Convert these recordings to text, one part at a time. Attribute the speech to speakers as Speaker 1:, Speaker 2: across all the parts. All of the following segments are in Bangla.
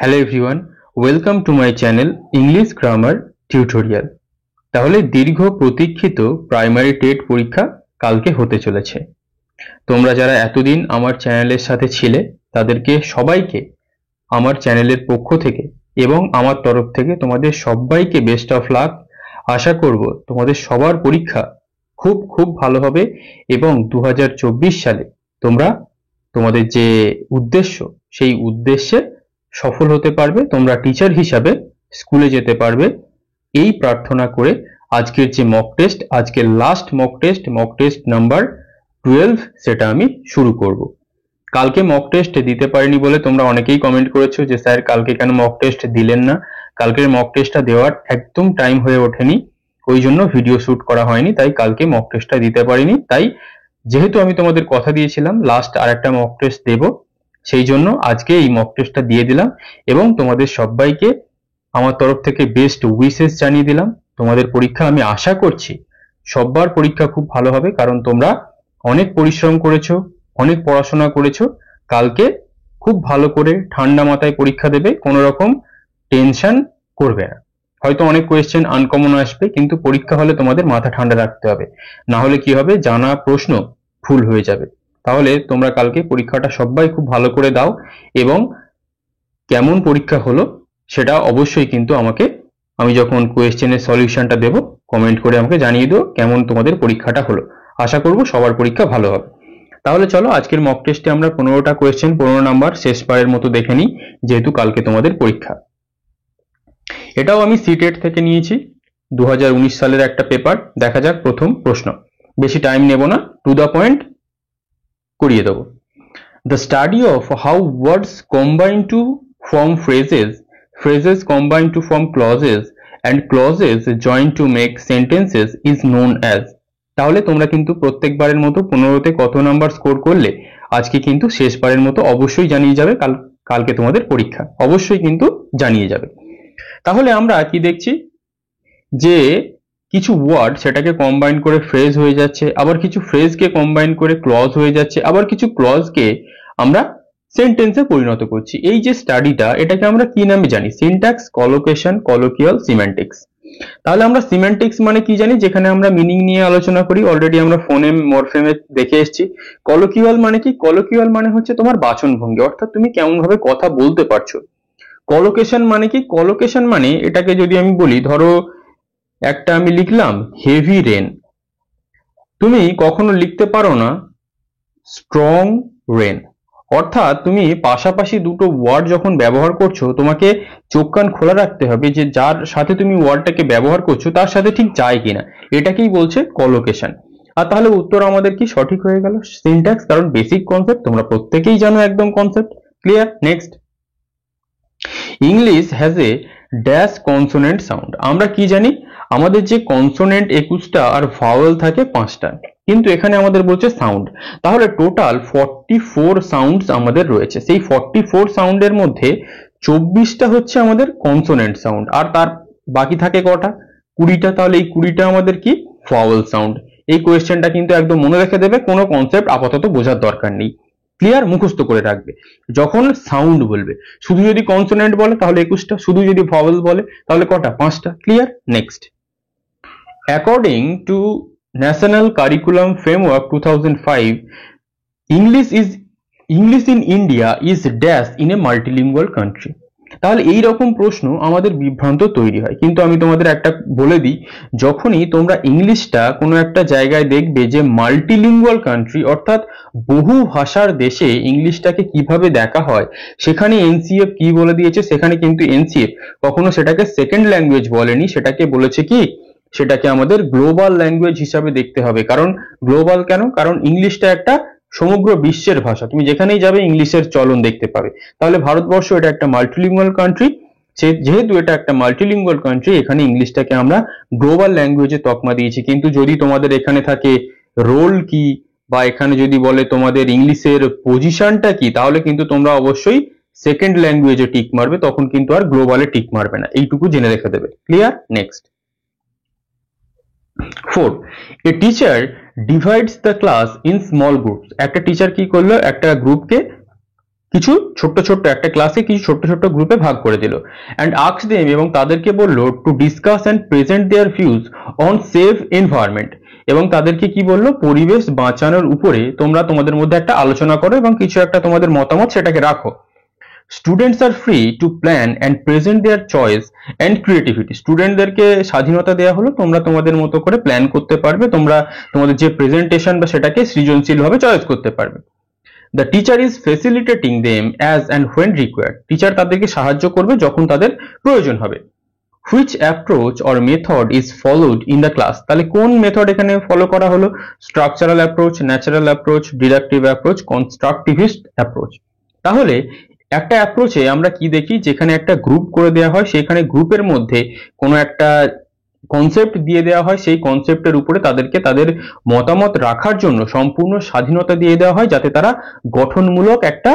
Speaker 1: Hello everyone, welcome to my channel English grammar tutorial. তাহলে দীর্ঘ প্রতীক্ষিত প্রাইমারি টেট পরীক্ষা কালকে হতে চলেছে। তোমরা যারা এতদিন আমার চ্যানেলের সাথে ছিলে তাদেরকে সবাইকে আমার চ্যানেলের পক্ষ থেকে এবং আমার তরফ থেকে তোমাদের সবাইকে বেস্ট অফ লাক। আশা করব তোমাদের সবার পরীক্ষা খুব খুব ভালো হবে এবং 2024 সালে তোমরা তোমাদের যে উদ্দেশ্য সেই উদ্দেশ্যে সফল হতে পারবে, তোমরা টিচার হিসাবে স্কুলে যেতে পারবে। এই প্রার্থনা করে আজকের যে মক টেস্ট, আজকের লাস্ট মক টেস্ট নাম্বার 12 সেটা আমি শুরু করব। কালকে মক টেস্ট দিতে পারিনি বলে তোমরা অনেকেই কমেন্ট করেছো যে স্যার কালকে কেন মক টেস্ট দিলেন না। কালকের মক টেস্টটা দেওয়ার একদম টাইম হয়ে ওঠেনি, ওই জন্য ভিডিও শুট করা হয়নি, তাই কালকে মক টেস্টটা দিতে পারিনি। তাই যেহেতু আমি তোমাদের কথা দিয়েছিলাম লাস্ট আরেকটা মক টেস্ট দেব, সেই জন্য আজকে এই মক টেস্টটা দিয়ে দিলাম এবং তোমাদের সবাইকে আমার তরফ থেকে বেস্ট উইশেস জানিয়ে দিলাম। তোমাদের পরীক্ষা আমি আশা করছি সবার পরীক্ষা খুব ভালো হবে, কারণ তোমরা অনেক পরিশ্রম করেছো, অনেক পড়াশোনা করেছো। কালকে খুব ভালো করে ঠান্ডা মাথায় পরীক্ষা দেবে, কোনো রকম টেনশন করবে না। হয়তো অনেক কোয়েশ্চেন আনকমন আসবে, কিন্তু পরীক্ষা হলে তোমাদের মাথা ঠান্ডা রাখতে হবে, না হলে কি হবে, জানা প্রশ্ন ভুল হয়ে যাবে। তাহলে তোমরা কালকে পরীক্ষাটা সবাই খুব ভালো করে দাও এবং কেমন পরীক্ষা হলো সেটা অবশ্যই কিন্তু আমাকে, আমি যখন কোয়েশ্চেনের সলিউশনটা দেব, কমেন্ট করে আমাকে জানিয়ে দিও কেমন তোমাদের পরীক্ষাটা হলো। আশা করব সবার পরীক্ষা ভালো হবে। তাহলে চলো আজকের মক টেস্টে আমরা 15টা কোয়েশ্চেন 15 নাম্বার শেষবারের মতো দেখে নিই, যেহেতু কালকে তোমাদের পরীক্ষা। এটাও আমি সিটেট থেকে নিয়েছি, 2019 সালের একটা পেপার। দেখা যাক প্রথম প্রশ্ন, বেশি টাইম নেব না, টু দ্য পয়েন্ট করিয়ে দেবো। The study of how words combine to form phrases, phrases combine to form clauses, and clauses join to make sentences is known as। তাহলে তোমরা কিন্তু প্রত্যেকবারের মতো 15তে কত নাম্বার স্কোর করলে আজকে কিন্তু শেষবারের মতো অবশ্যই জানিয়ে যাবে। কালকে তোমাদের পরীক্ষা, অবশ্যই কিন্তু জানিয়ে যাবে। তাহলে আমরা কি দেখছি যে কিছু ওয়ার্ড সেটাকে কম্বাইন করে ফ্রেজ হয়ে যাচ্ছে, আবার কিছু ফ্রেজকে কম্বাইন করে ক্লজ হয়ে যাচ্ছে, আবার কিছু ক্লজকে আমরা সেন্টেন্সে পরিণত করছি। এই যে স্টাডিটা, এটাকে আমরা কি নামে জানি? Syntax, collocation, colloquial, semantics. তাহলে আমরা সিম্যান্টিক্স মানে কি জানি? যেখানে আমরা মিনিং নিয়ে আলোচনা করি, অলরেডি আমরা ফোনেম মরফেমে দেখে এসেছি। কলোকিয়াল মানে কি? কলোকিয়াল মানে হচ্ছে তোমার বাচনভঙ্গি, অর্থাৎ তুমি কেমন ভাবে কথা বলতে পারছো। কলোকেশন মানে কি? কলোকেশন মানে, এটাকে যদি আমি বলি, ধরো একটা আমি লিখলাম হেভি রেন, তুমি কখনো লিখতে পারো না স্ট্রং রেন। অর্থাৎ তুমি পাশাপাশি দুটো ওয়ার্ড যখন ব্যবহার করছো, তোমাকে চোখ কান খোলা রাখতে হবে যে যার সাথে তুমি ওয়ার্ডটাকে ব্যবহার করছো তার সাথে ঠিক যায় কিনা। এটাকেই বলছে কলোকেশন। আর তাহলে উত্তর আমাদের কি সঠিক হয়ে গেল? সিনট্যাক্স, কারণ বেসিক কনসেপ্ট তোমরা প্রত্যেকেই জানো, একদম concept clear. Next, English has a dash consonant sound. আমরা কি জানি? আমাদের যে কনসোনেন্ট 21টা আর ভাওয়েল থাকে 5টা, কিন্তু এখানে আমাদের বলছে সাউন্ড। তাহলে টোটাল 44 সাউন্ডস আমাদের রয়েছে। সেই 44 সাউন্ডের মধ্যে 24টা হচ্ছে আমাদের কনসোনেন্ট সাউন্ড, আর তার বাকি থাকে কটা? 20টা। তাহলে এই 20টা আমাদের কি? Vowel sound. এই কোয়েশ্চেনটা কিন্তু একদম মনে রেখে দেবে, কোনো কনসেপ্ট আপাতত বোঝার দরকার নেই, ক্লিয়ার, মুখস্থ করে রাখবে। যখন সাউন্ড বলবে, শুধু যদি কনসোনেন্ট বলে তাহলে 21টা, শুধু যদি ভাওয়েল বলে তাহলে কটা? 5টা, clear. Next, according to national curriculum framework 2005, English in India is dash in a multilingual country. তাহলে এই রকম প্রশ্ন আমাদের বিভ্রান্ত তৈরি হয়, কিন্তু আমি তোমাদের একটা বলে দিই, যখনই তোমরা ইংলিশটা কোনো একটা জায়গায় দেখবে যে মাল্টিলিঙ্গুয়াল কান্ট্রি, অর্থাৎ বহু ভাষার দেশে ইংলিশটাকে কিভাবে দেখা হয়, সেখানে এনসিএফ কি বলে দিয়েছে, সেখানে কিন্তু এনসিএফ কখনো সেটাকে সেকেন্ড ল্যাঙ্গুয়েজ বলেনি, সেটাকে বলেছে কি, সেটাকে আমাদের গ্লোবাল ল্যাঙ্গুয়েজ হিসাবে দেখতে হবে। কারণ গ্লোবাল কেন? কারণ ইংলিশটা একটা সমগ্র বিশ্বের ভাষা, তুমি যেখানেই যাবে ইংলিশের চলন দেখতে পাবে। তাহলে ভারতবর্ষ এটা একটা মাল্টিলিঙ্গুয়াল কান্ট্রি, যেহেতু এটা একটা মাল্টিলিঙ্গুয়াল কান্ট্রি, এখানে ইংলিশটাকে আমরা গ্লোবাল ল্যাঙ্গুয়েজে তকমা দিয়েছি। কিন্তু যদি তোমাদের এখানে থাকে রোল কি, বা এখানে যদি বলে তোমাদের ইংলিশের পজিশনটা কি, তাহলে কিন্তু তোমরা অবশ্যই সেকেন্ড ল্যাঙ্গুয়েজে টিক মারবে, তখন কিন্তু আর গ্লোবালে টিক মারবে না, এইটুকু জেনে রেখে দেবে, clear. Next, 4, a teacher divides the class in small groups। একটা টিচার কি করলো? একটা গ্রুপকে কিছু ছোট্ট ছোট্ট একটা ক্লাসে কিছু ছোট্ট ছোট্ট গ্রুপে ভাগ করে দিল অ্যান্ড আস্কড দেম, এবং তাদেরকে বললো to discuss and present their views on safe environment, এবং তাদেরকে কি বললো, পরিবেশ বাঁচানোর উপরে তোমরা তোমাদের মধ্যে একটা আলোচনা করো এবং কিছু একটা তোমাদের মতামত সেটাকে রাখো। Students are free to plan and present their choice and creativity, স্টুডেন্টদেরকে স্বাধীনতা দেওয়া হলো, তোমরা তোমাদের মতো করে প্ল্যান করতে পারবে, তোমরা তোমাদের যে প্রেজেন্টেশন বা সেটাকে সৃজনশীলভাবে চয়েস করতে পারবে। The teacher is ফেসিলিটেটিং them as and when required, teacher তাদেরকে সাহায্য করবে যখন তাদের প্রয়োজন হবে। Which approach or method is followed in the class, তাহলে কোন মেথড এখানে ফলো করা হলো? Structural approach, natural approach, deductive approach, constructivist approach. তাহলে একটা অ্যাপ্রোচে আমরা কি দেখি, যেখানে একটা গ্রুপ করে দেওয়া হয়, সেখানে গ্রুপের মধ্যে কোনো একটা কনসেপ্ট দিয়ে দেওয়া হয়, সেই কনসেপ্টের উপরে তাদেরকে তাদের মতামত রাখার জন্য সম্পূর্ণ স্বাধীনতা দিয়ে দেওয়া হয়, যাতে তারা গঠনমূলক একটা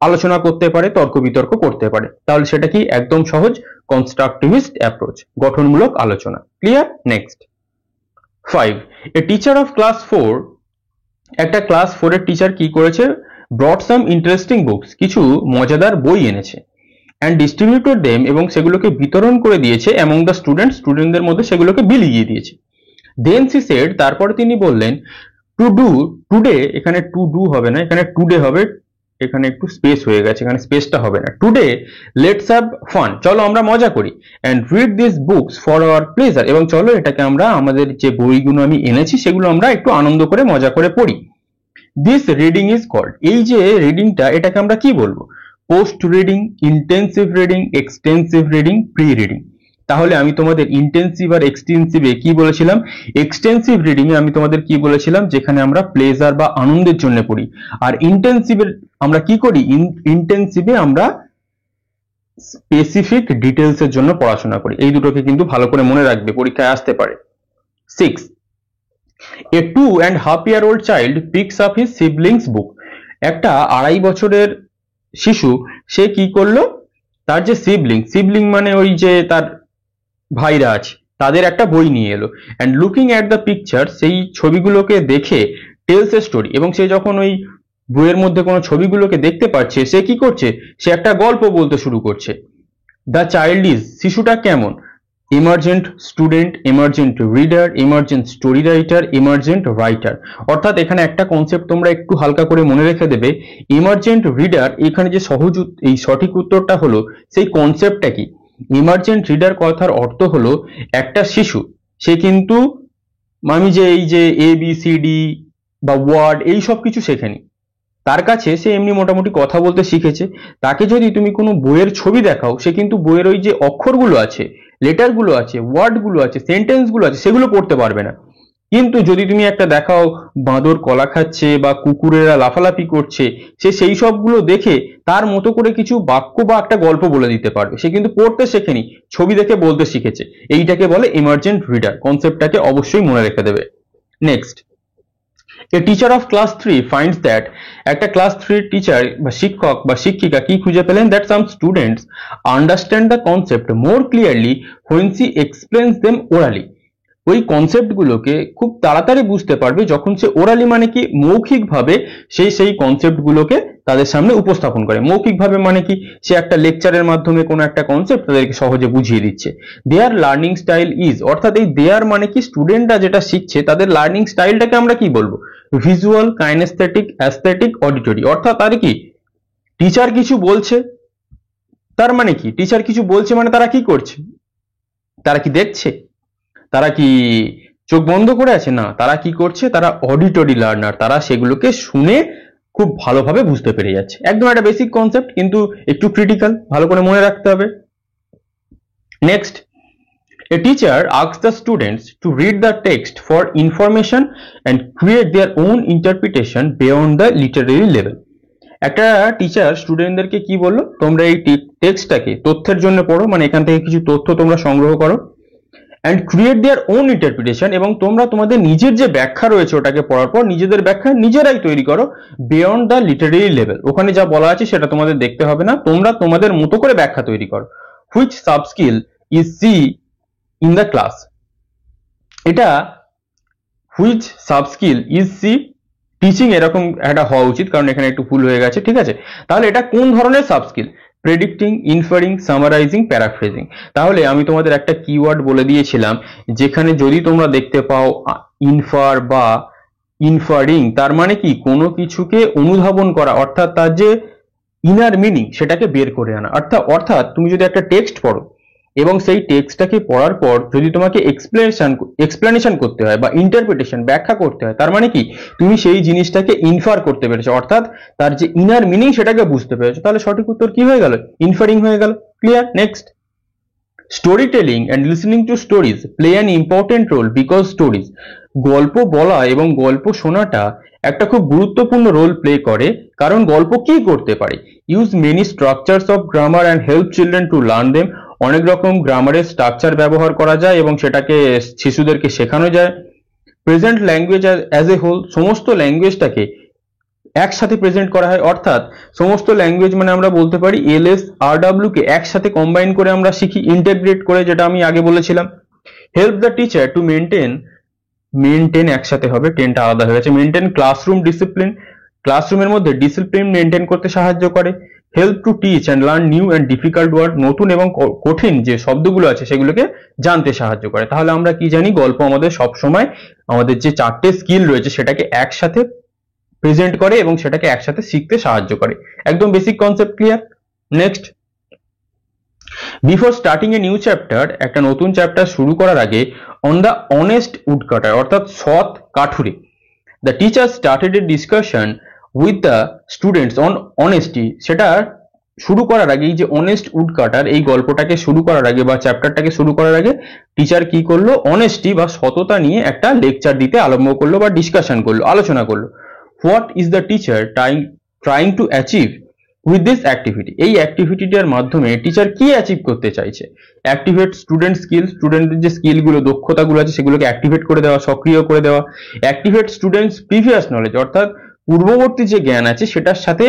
Speaker 1: আলোচনা করতে পারে, তর্ক বিতর্ক করতে পারে। তাহলে সেটা কি? একদম সহজ, কনস্ট্রাকটিভিস্ট অ্যাপ্রোচ, গঠনমূলক আলোচনা। Clear? Next 5, a teacher of class 4, একটা ক্লাস 4 এর টিচার কি করেছে? ব্রট সাম ইন্টারেস্টিং বুকস, কিছু মজাদার বই এনেছে, অ্যান্ড ডিস্ট্রিবিউটেড দেম, এবং সেগুলোকে বিতরণ করে দিয়েছে অ্যামং দ্য স্টুডেন্টদের মধ্যে সেগুলোকে বিলিয়ে দিয়েছে। দেন সি সেড, তারপরে তিনি বললেন, টু ডু টুডে, এখানে টু ডু হবে না, এখানে টুডে হবে, এখানে একটু স্পেস হয়ে গেছে, এখানে স্পেসটা হবে না। টুডে লেটস হ্যাভ ফান, চলো আমরা মজা করি, and read this books for our pleasure, এবং চলো এটাকে আমরা আমাদের যে বইগুলো আমি এনেছি সেগুলো আমরা একটু আনন্দ করে মজা করে পড়ি। দিস রিডিং ইজ কল্ড, এই যে রিডিংটা এটাকে আমরা কি বলবো? Post reading, intensive reading, extensive reading, pre reading. তাহলে আমি তোমাদের ইন্টেন্সিভ আর এক্সটেন্সিভে কি বলেছিলাম? এক্সটেন্সিভ রিডিং এ আমি তোমাদের কি বলেছিলাম? যেখানে আমরা প্লেজার বা আনন্দের জন্য পড়ি। আর ইন্টেন্সিভে আমরা কি করি? ইন্টেন্সিভে আমরা স্পেসিফিক ডিটেলস এর জন্য পড়াশোনা করি। এই দুটোকে কিন্তু ভালো করে মনে রাখবে, পরীক্ষায় আসতে পারে। 6, a 2.5-year-old child picks up his siblings book, একটা 2.5 বছরের শিশু সে কি করলো? তার যে সিবলিং মানে ওই যে তার ভাইরা আছে, তাদের একটা বই নিয়ে এলো, and looking at the picture, সেই ছবিগুলোকে দেখে টেলস এ স্টোরি, এবং সে যখন ওই বইয়ের মধ্যে কোনো ছবিগুলোকে দেখতে পাচ্ছে, সে কি করছে? সে একটা গল্প বলতে শুরু করছে। দ্য চাইল্ড ইজ, শিশুটা কেমন? এমার্জেন্ট student, এমার্জেন্ট reader, এমার্জেন্ট story writer, এমার্জেন্ট writer. অর্থাৎ এখানে একটা কনসেপ্ট তোমরা একটু হালকা করে মনে রেখে দেবে, এমার্জেন্ট রিডার, এখানে যে এই সঠিক উত্তরটা হলো, সেই কনসেপ্টটা কি? ইমার্জেন্ট রিডার কথার অর্থ হলো একটা শিশু, সে কিন্তু আমি যে এই যে ABCD বা ওয়ার্ড এই সব কিছু শেখেনি, তার কাছে সে এমনি মোটামুটি কথা বলতে শিখেছে। তাকে যদি তুমি কোনো বইয়ের ছবি দেখাও, সে কিন্তু বইয়ের ওই যে অক্ষরগুলো আছে, লেটারগুলো আছে, ওয়ার্ডগুলো আছে, সেন্টেন্সগুলো আছে, সেগুলো পড়তে পারবে না। কিন্তু যদি তুমি একটা দেখাও, বাঁদর কলা খাচ্ছে বা কুকুরেরা লাফালাফি করছে, সে সেই সবগুলো দেখে তার মতো করে কিছু বাক্য বা একটা গল্প বলে দিতে পারবে। সে কিন্তু পড়তে শেখেনি, ছবি দেখে বলতে শিখেছে। এইটাকে বলে ইমার্জেন্ট রিডার, কনসেপ্টটাকে অবশ্যই মনে রেখে দেবে। Next, a teacher of class 3 finds that, একটা ক্লাস 3 টিচার বা শিক্ষক বা শিক্ষিকা কি খুঁজে পেলেন? That some students understand the concept more clearly when she explains them orally, ওই কনসেপ্টগুলোকে খুব তাড়াতাড়ি বুঝতে পারবে যখন সে ওরালি মানে কি? মৌখিকভাবে সেই কনসেপ্টগুলোকে তাদের সামনে উপস্থাপন করে। মৌখিকভাবে মানে কি? সে একটা লেকচারের মাধ্যমে কোনো একটা কনসেপ্ট তাদেরকে সহজে বুঝিয়ে দিচ্ছে। দেয়ার লার্নিং স্টাইল ইজ, অর্থাৎ এই দেয়ার মানে কি? স্টুডেন্টরা যেটা শিখছে তাদের লার্নিং স্টাইলটাকে আমরা কি বলবো? Visual, kinaesthetic, aesthetic, auditory. অর্থাৎ আর কি? টিচার কিছু বলছে, তার মানে কি? টিচার কিছু বলছে মানে তারা কি করছে? তারা কি দেখছে? তারা কি চোখ বন্ধ করে আছে? না, তারা কি করছে? তারা অডিটরি লার্নার, তারা সেগুলোকে শুনে খুব ভালোভাবে বুঝতে পেরে যাচ্ছে। একদম একটা বেসিক কনসেপ্ট, কিন্তু একটু ক্রিটিক্যাল, ভালো করে মনে রাখতে হবে। Next, a teacher asks the students to read the text for information and create their own interpretation beyond the literary level. একটা টিচার স্টুডেন্টদেরকে কি বললো? তোমরা এই টেক্সটটাকে তথ্যের জন্য পড়ো, মানে এখান থেকে কিছু তথ্য তোমরা সংগ্রহ করো, and create their own interpretation, এবং তোমরা তোমাদের নিজের যে ব্যাখ্যা রয়েছে ওটাকে পড়ার পর নিজেদের ব্যাখ্যা নিজেরাই তৈরি করো beyond the literary level। ওখানে যা বলা আছে সেটা তোমাদের দেখতে হবে না, তোমরা তোমাদের মতো করে ব্যাখ্যা তৈরি করো। which sub skill is C in the class, এটা which sub skill is C teaching এরকম একটা হওয়া উচিত, কারণ এখানে একটু ভুল হয়ে গেছে, ঠিক আছে। তাহলে এটা কোন ধরনের sub skill? Predicting, inferring, summarising, paraphrasing. তাহলে আমি তোমাদের একটা কিওয়ার্ড বলে দিয়েছিলাম, যেখানে যদি তোমরা দেখতে পাও ইনফার বা ইনফারিং, তার মানে কি কোনো কিছুকে অনুধাবন করা, অর্থাৎ তার যে ইনার মিনিং সেটাকে বের করে আনা। অর্থাৎ তুমি যদি একটা টেক্সট পড়ো এবং সেই টেক্সটটাকে পড়ার পর যদি তোমাকে এক্সপ্লেনেশন করতে হয় বা ইন্টারপ্রিটেশন, ব্যাখ্যা করতে হয়, তার মানে কি তুমি সেই জিনিসটাকে ইনফার করতে পেরেছো, অর্থাৎ তার যে ইনার মিনিং সেটাকে বুঝতে পেরেছো। তাহলে সঠিক উত্তর কি হয়ে গেল? ইনফারিং হয়ে গেল। Clear? Next, storytelling and listening to stories play an important role because stories, গল্প বলা এবং গল্প শোনাটা একটা খুব গুরুত্বপূর্ণ রোল প্লে করে, কারণ গল্প কি করতে পারে? Use many structures of grammar and help children to learn them, অনেক রকম গ্রামারের স্ট্রাকচার ব্যবহার করা যায় এবং সেটাকে শিশুদেরকে শেখানো যায়। Present language as a whole, সমস্ত ল্যাঙ্গুয়েজটাকে একসাথে প্রেজেন্ট করা হয়, অর্থাৎ সমস্ত ল্যাঙ্গুয়েজ মানে আমরা বলতে পারি এলএস আর ডাব্লিউ কে একসাথে কম্বাইন করে আমরা শিখি, ইন্টিগ্রেট করে, যেটা আমি আগে বলেছিলাম। Help the teacher to maintain একসাথে হবে, টেনটা আলাদা হয়ে গেছে, মেনটেন ক্লাসরুম ডিসিপ্লিন, ক্লাসরুমের মধ্যে ডিসিপ্লিন মেনটেন করতে সাহায্য করে। Help to teach and learn new and difficult word, নতুন এবং কঠিন যে শব্দগুলো আছে সেগুলোকে জানতে সাহায্য করে। তাহলে আমরা কি জানি? গল্প আমাদের সবসময় আমাদের যে চারটে স্কিল রয়েছে সেটাকে একসাথে প্রেজেন্ট করে এবং সেটাকে একসাথে শিখতে সাহায্য করে। একদম basic concept. Clear? Next, before starting a new chapter, একটা নতুন চ্যাপ্টার শুরু করার আগে, অন দ্য অনেস্ট উডকাটার, অর্থাৎ সৎ কাঠুরে, the teacher started a discussion with the students on honesty, সেটা শুরু করার আগে, এই যে অনেস্ট উডকাটার, এই গল্পটাকে শুরু করার আগে বা চ্যাপ্টারটাকে শুরু করার আগে টিচার কি করলো? অনেস্টি বা সততা নিয়ে একটা লেকচার দিতে আরম্ভ করলো বা ডিসকাশন করলো, আলোচনা করলো। What is the teacher trying to achieve with this activity, এই অ্যাক্টিভিটিটার মাধ্যমে টিচার কি অ্যাচিভ করতে চাইছে? অ্যাক্টিভেট স্টুডেন্ট স্কিল, স্টুডেন্টদের যে স্কিলগুলো, দক্ষতাগুলো আছে সেগুলোকে অ্যাক্টিভেট করে দেওয়া, সক্রিয় করে দেওয়া। অ্যাক্টিভেট স্টুডেন্টস প্রিভিয়াস নলেজ, অর্থাৎ পূর্ববর্তী যে জ্ঞান আছে সেটার সাথে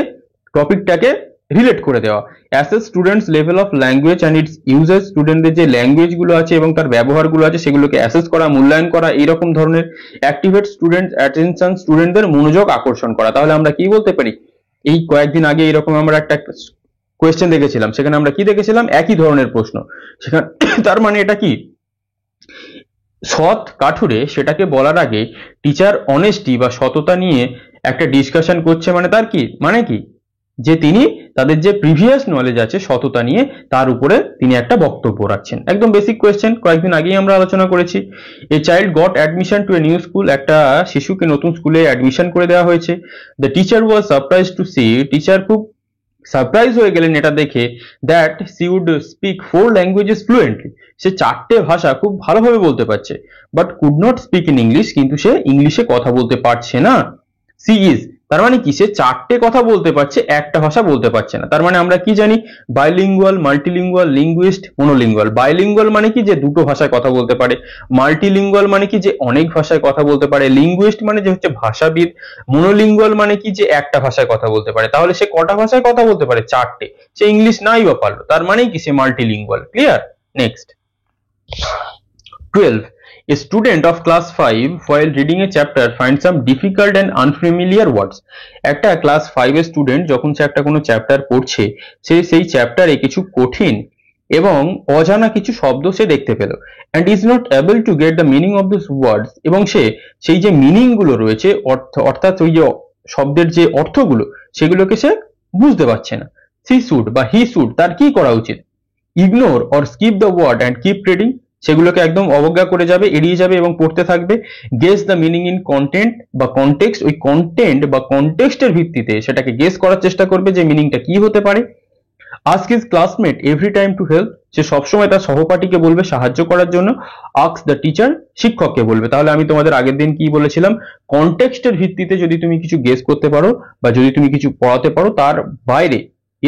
Speaker 1: টপিকটাকে রিলেট করে দেওয়া। Assess students level of language and its uses, স্টুডেন্টদের যে ল্যাঙ্গুয়েজগুলো আছে এবং তার ব্যবহারগুলো আছে সেগুলোকে অ্যাসেস করা, মূল্যায়ন করা, এইরকম ধরনের। অ্যাক্টিভেট স্টুডেন্ট অ্যাটেনশন, স্টুডেন্টদের মনোযোগ আকর্ষণ করা। তাহলে আমরা কি বলতে পারি? এই কয়েকদিন আগে এরকম আমরা একটা কোয়েশ্চেন দেখেছিলাম, সেখানে আমরা কি দেখেছিলাম? একই ধরনের প্রশ্ন সেখানে। তার মানে এটা কি? সৎ কাঠুরে সেটাকে বলার আগে টিচার অনেস্টি বা সততা নিয়ে একটা ডিসকাশন করছে, মানে তার কি মানে কি? যে তিনি তাদের যে প্রিভিয়াস নলেজ আছে সততা নিয়ে, তার উপরে তিনি একটা বক্তব্য রাখছেন। একদম বেসিক কোয়েশ্চেন, কয়েকদিন আগেই আমরা আলোচনা করেছি। A child got admission to a new school, একটা শিশুকে নতুন স্কুলে অ্যাডমিশন করে দেওয়া হয়েছে। The teacher was surprise to see, teacher খুব সারপ্রাইজ হয়ে গেলেন এটা দেখে, that she would speak 4 languages fluently, সে 4টে ভাষা খুব ভালোভাবে বলতে পারছে। But could not speak in English, কিন্তু সে ইংলিশে কথা বলতে পারছে না। সি ইজ, তার মানে কি? সে 4টে কথা বলতে পারছে, একটা ভাষা বলতে পারছে না। তার মানে আমরা কি জানি? Bilingual, multilingual, linguist, monolingual. Bilingual মানে কি? যে দুটো ভাষায় কথা বলতে পারে। মাল্টিলিঙ্গুয়াল মানে কি? যে অনেক ভাষায় কথা বলতে পারে। লিঙ্গুইস্ট মানে যে হচ্ছে ভাষাবিদ। মনোলিঙ্গুয়াল মানে কি? যে একটা ভাষায় কথা বলতে পারে। তাহলে সে কটা ভাষায় কথা বলতে পারে? 4টে। সে ইংলিশ নাই বা পারলো, তার মানে কি? সে multilingual. Clear? Next, 12. A student of class 5 while reading a chapter finds some difficult and unfamiliar words. একটা ক্লাস 5 এর স্টুডেন্ট যখন সে একটা কোনো চ্যাপ্টার পড়ছে, সে সেই চ্যাপ্টারে কিছু কঠিন এবং অজানা কিছু শব্দ সে দেখতে পেল, and is not able to get the meaning of these words, এবং সে সেই যে মিনিং গুলো রয়েছে, অর্থাৎ ওই যে শব্দের যে অর্থগুলো, সেগুলোকে সে বুঝতে পারছে না। she should বা he should, তার কি করা উচিত? Ignore or skip the word and keep reading, সেগুলোকে একদম অবজ্ঞা করে যাবে, এড়িয়ে যাবে এবং পড়তে থাকবে। Guess the meaning in content বা কনটেক্সট, ওই কন্টেন্ট বা কনটেক্সটের ভিত্তিতে সেটাকে গেস করার চেষ্টা করবে যে মিনিংটা কি হতে পারে। Ask his classmate every time to help, সে সবসময় তার সহপাঠীকে বলবে সাহায্য করার জন্য। আস্ক দ্য টিচার, শিক্ষককে বলবে। তাহলে আমি তোমাদের আগের দিন কি বলেছিলাম? কনটেক্সটের ভিত্তিতে যদি তুমি কিছু গেস করতে পারো বা যদি তুমি কিছু পড়াতে পারো, তার বাইরে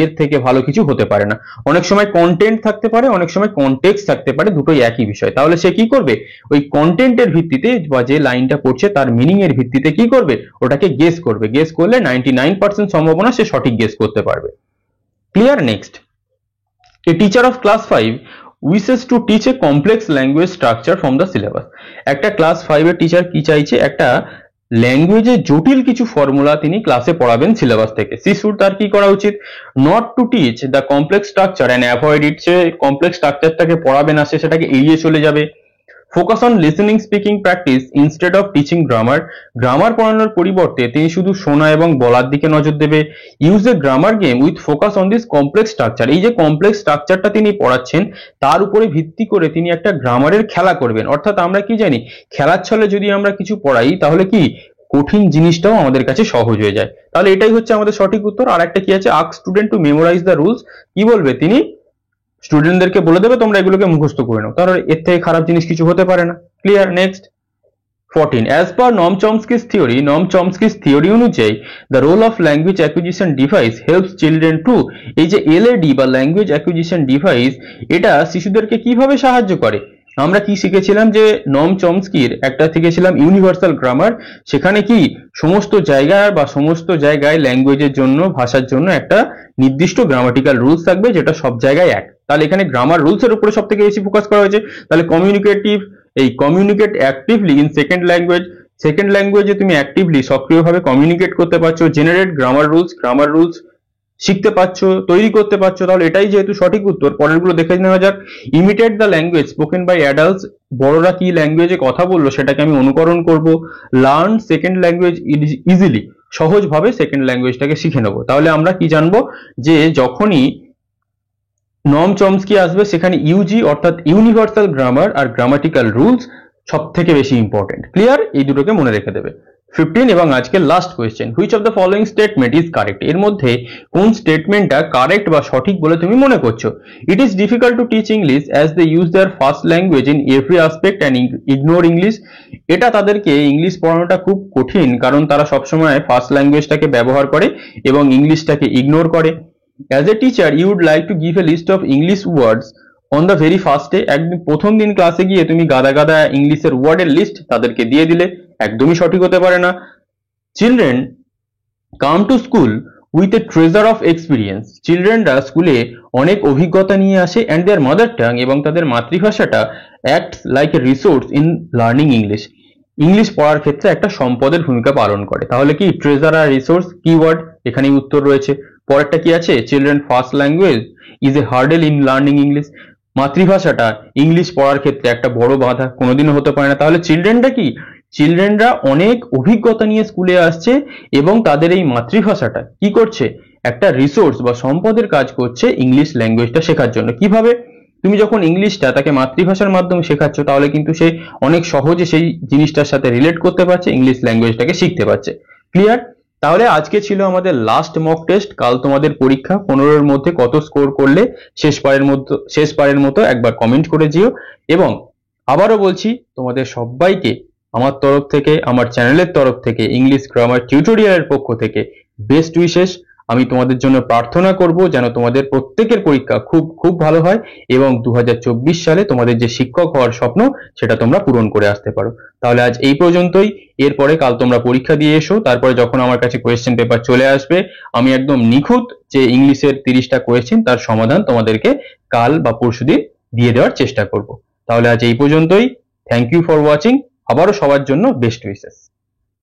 Speaker 1: এর থেকে ভালো কিছু হতে পারে না। অনেক সময় কন্টেন্ট থাকতে পারে, অনেক সময় কনটেক্সট থাকতে পারে, দুটোই একই বিষয়। তাহলে সে কি করবে? ওই কন্টেন্টের ভিত্তিতে বা যে লাইনটা পড়ছে তার মিনিং এর ভিত্তিতে কি করবে? ওটাকে গেস করবে। গেস করলে 99% সম্ভাবনা সে সঠিক গেস করতে পারবে। Clear? Next, a teacher of class 5 wishes to teach a complex language structure from the syllabus. একটা ক্লাস 5 এর টিচার কি চাইছে? একটা ল্যাঙ্গুয়েজে জটিল কিছু ফর্মুলা তিনি ক্লাসে পড়াবেন সিলেবাস থেকে। শিশুর তার কি করা উচিত? Not to teach the complex structure and avoid it, সে কমপ্লেক্স স্ট্রাকচারটাকে পড়াবে না, সে সেটাকে এড়িয়ে চলে যাবে। Focus on listening speaking practice instead of teaching grammar, grammar পড়ানোর পরিবর্তে তিনি শুধু শোনা এবং বলার দিকে নজর দেবে। Use a grammar game with focus on this complex structure, এই যে কমপ্লেক্স স্ট্রাকচারটা তিনি পড়াচ্ছেন তার উপরে ভিত্তি করে তিনি একটা গ্রামারের খেলা করবেন। অর্থাৎ আমরা কি জানি, খেলার ছলে যদি আমরা কিছু পড়াই তাহলে কি কঠিন জিনিসটাও আমাদের কাছে সহজ হয়ে যায়। তাহলে এটাই হচ্ছে আমাদের সঠিক উত্তর। আর একটা কি আছে, ask student to memorise the rules, কি বলবে তিনি? স্টুডেন্টদেরকে বলে দেবে তোমরা এগুলোকে মুখস্থ করে নাও। তাহলে এর থেকে খারাপ জিনিস কিছু হতে পারে না। Clear? Next 14, as per Noam Chomsky's theory অনুযায়ী the role of language acquisition device helps children to, এই যে LAD বা language acquisition device, এটা শিশুদেরকে কিভাবে সাহায্য করে? আমরা কি শিখেছিলাম যে নম চমস্কির একটা শিখেছিলাম ইউনিভার্সাল গ্রামার, সেখানে কি সমস্ত জায়গায় বা সমস্ত জায়গায় ল্যাঙ্গুয়েজের জন্য, ভাষার জন্য একটা নির্দিষ্ট গ্রামাটিক্যাল রুলস থাকবে যেটা সব জায়গায় এক। তাহলে এখানে গ্রামার রুলস এর উপরে সব থেকে বেশি ফোকাস করা হয়েছে। তাহলে কমিউনিকেট অ্যাক্টিভলি ইন সেকেন্ড ল্যাঙ্গুয়েজে তুমি অ্যাক্টিভলি সক্রিয়ভাবে কমিউনিকেট করতে পারছো, জেনারেট গ্রামার রুলস শিখতে পারছো, তৈরি করতে পারছো। তাহলে এটাই যেহেতু সঠিক উত্তর, পরেরগুলো দেখে নেওয়া যাক। Imitate the language spoken by adults, বড়রা কি ল্যাঙ্গুয়েজে কথা বললো সেটাকে আমি অনুকরণ করব। লার্ন সেকেন্ড ল্যাঙ্গুয়েজ ইজিলি, সহজভাবে সেকেন্ড ল্যাঙ্গুয়েজটাকে শিখে নেবো। তাহলে আমরা কি জানবো যে যখনই নম চমস্কি আসবে সেখানে ইউজি অর্থাৎ ইউনিভার্সাল গ্রামার আর গ্রামাটিক্যাল রুলস সব থেকে বেশি ইম্পর্টেন্ট। ক্লিয়ার? এই দুটোকে মনে রেখে দেবে। 15 এবং আজকের last question, which of the following statement is correct, এর মধ্যে কোন স্টেটমেন্টটা কারেক্ট বা সঠিক বলে তুমি মনে করছো? It is difficult to teach English as they use their first language in every aspect and ignore English, এটা তাদেরকে ইংলিশ পড়ানোটা খুব কঠিন কারণ তারা সবসময় ফার্স্ট ল্যাঙ্গুয়েজটাকে ব্যবহার করে এবং ইংলিশটাকে ইগনোর করে। As a teacher, you would like to give a list of English words on the very first day, একদিন প্রথম দিন ক্লাসে গিয়ে তুমি গাদা গাদা ইংলিশের ওয়ার্ডের লিস্ট তাদেরকে দিয়ে দিলে, একদমই সঠিক হতে পারে না। Children come to school with a treasure of experience, চিলড্রেনরা স্কুলে অনেক অভিজ্ঞতা নিয়ে আসে অ্যান্ড দেয়ার মাদার টাং, এবং তাদের মাতৃভাষাটা acts like a resource in learning English, English পড়ার ক্ষেত্রে একটা সম্পদের ভূমিকা পালন করে। তাহলে কি ট্রেজার আর রিসোর্স কিওয়ার্ড, এখানেই উত্তর রয়েছে। পরেরটা কি আছে, children first language is a hurdle in learning English, মাতৃভাষাটা ইংলিশ পড়ার ক্ষেত্রে একটা বড় বাধা, কোনোদিনও হতে পারে না। তাহলে চিলড্রেনরা অনেক অভিজ্ঞতা নিয়ে স্কুলে আসছে এবং তাদের এই মাতৃভাষাটা কি করছে, একটা রিসোর্স বা সম্পদের কাজ করছে ইংলিশ ল্যাঙ্গুয়েজটা শেখার জন্য। কিভাবে? তুমি যখন ইংলিশটা তাকে মাতৃভাষার মাধ্যমে শেখাচ্ছ তাহলে কিন্তু সে অনেক সহজে সেই জিনিসটার সাথে রিলেট করতে পারছে, ইংলিশ ল্যাঙ্গুয়েজটাকে শিখতে পারছে। ক্লিয়ার? তাহলে আজকে ছিল আমাদের লাস্ট মক টেস্ট, কাল তোমাদের পরীক্ষা। 15-এর মধ্যে কত স্কোর করলে শেষবারের মতো একবার কমেন্ট করে যেও। এবং আবারও বলছি তোমাদের সবাইকে আমার তরফ থেকে, আমার চ্যানেলের তরফ থেকে, ইংলিশ গ্রামার টিউটোরিয়ালের পক্ষ থেকে বেস্ট উইশেস। আমি তোমাদের জন্য প্রার্থনা করব যেন তোমাদের প্রত্যেকের পরীক্ষা খুব খুব ভালো হয় এবং 2024 সালে তোমাদের যে শিক্ষক হওয়ার স্বপ্ন সেটা তোমরা পূরণ করে আসতে পারো। তাহলে আজ এই পর্যন্তই। এরপরে কাল তোমরা পরীক্ষা দিয়ে এসো, তারপরে যখন আমার কাছে কোয়েশ্চেন পেপার চলে আসবে আমি একদম নিখুঁত যে ইংলিশের 30টা কোয়েশ্চেন তার সমাধান তোমাদেরকে কাল বা পরশুদিন দিয়ে দেওয়ার চেষ্টা করব। তাহলে আজ এই পর্যন্তই। Thank you for watching. আবারও সবার জন্য বেস্ট উইশেস।